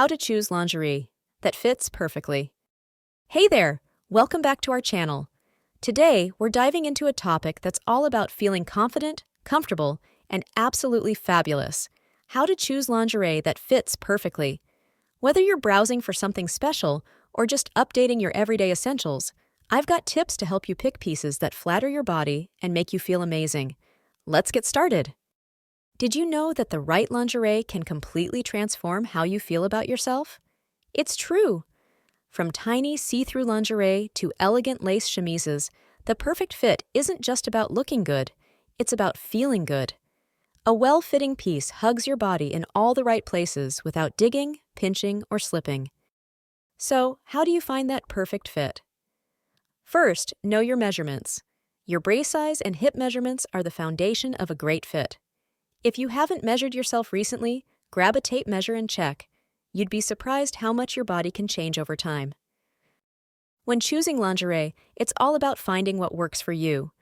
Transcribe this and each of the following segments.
How to choose lingerie that fits perfectly. Hey there, welcome back to our channel. Today, we're diving into a topic that's all about feeling confident, comfortable, and absolutely fabulous. How to choose lingerie that fits perfectly. Whether you're browsing for something special or just updating your everyday essentials, I've got tips to help you pick pieces that flatter your body and make you feel amazing. Let's get started. Did you know that the right lingerie can completely transform how you feel about yourself? It's true. From tiny see-through lingerie to elegant lace chemises, the perfect fit isn't just about looking good, it's about feeling good. A well-fitting piece hugs your body in all the right places without digging, pinching, or slipping. So, how do you find that perfect fit? First, know your measurements. Your brace size and hip measurements are the foundation of a great fit. If you haven't measured yourself recently, grab a tape measure and check. You'd be surprised how much your body can change over time. When choosing lingerie, it's all about finding what works for you.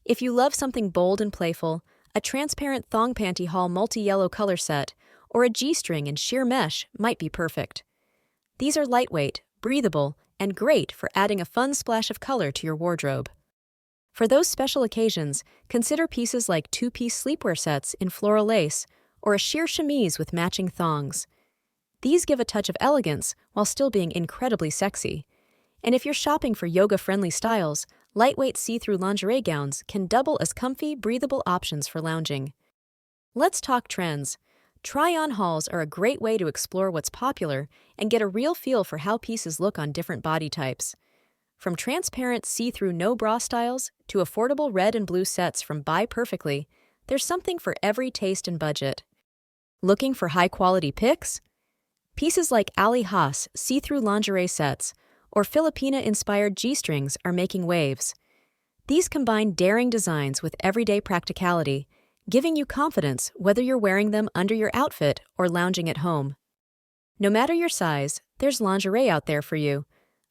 If you love something bold and playful, a transparent thong panty haul multi-yellow color set or a G-string in sheer mesh might be perfect. These are lightweight, breathable, and great for adding a fun splash of color to your wardrobe. For those special occasions, consider pieces like two-piece sleepwear sets in floral lace or a sheer chemise with matching thongs. These give a touch of elegance while still being incredibly sexy. And if you're shopping for yoga-friendly styles, lightweight see-through lingerie gowns can double as comfy, breathable options for lounging. Let's talk trends. Try-on hauls are a great way to explore what's popular and get a real feel for how pieces look on different body types. From transparent see-through no-bra styles to affordable red and blue sets from Buy Perfectly, there's something for every taste and budget. Looking for high-quality picks? Pieces like Ali Haas see-through lingerie sets or Filipina-inspired G-strings are making waves. These combine daring designs with everyday practicality, giving you confidence whether you're wearing them under your outfit or lounging at home. No matter your size, there's lingerie out there for you.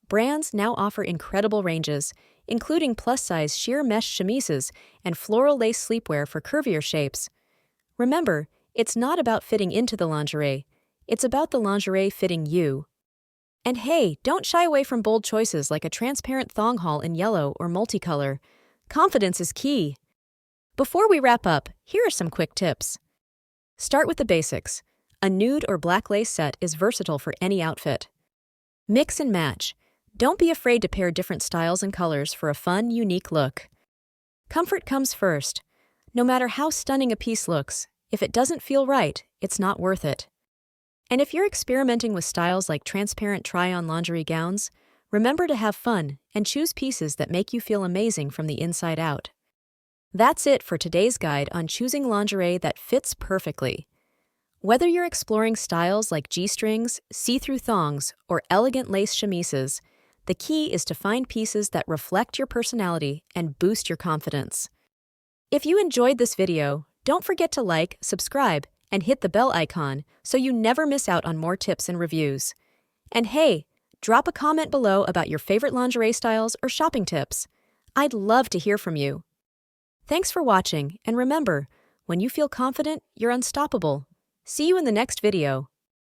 Brands now offer incredible ranges, including plus-size sheer mesh chemises and floral lace sleepwear for curvier shapes. Remember, it's not about fitting into the lingerie, it's about the lingerie fitting you. And hey, don't shy away from bold choices like a transparent thong haul in yellow or multicolor. Confidence is key. Before we wrap up, here are some quick tips. Start with the basics. A nude or black lace set is versatile for any outfit. Mix and match. Don't be afraid to pair different styles and colors for a fun, unique look. Comfort comes first. No matter how stunning a piece looks, if it doesn't feel right, it's not worth it. And if you're experimenting with styles like transparent try-on lingerie gowns, remember to have fun and choose pieces that make you feel amazing from the inside out. That's it for today's guide on choosing lingerie that fits perfectly. Whether you're exploring styles like G-strings, see-through thongs, or elegant lace chemises, the key is to find pieces that reflect your personality and boost your confidence. If you enjoyed this video, don't forget to like, subscribe, and hit the bell icon so you never miss out on more tips and reviews. And hey, drop a comment below about your favorite lingerie styles or shopping tips. I'd love to hear from you. Thanks for watching, and remember, when you feel confident, you're unstoppable. See you in the next video.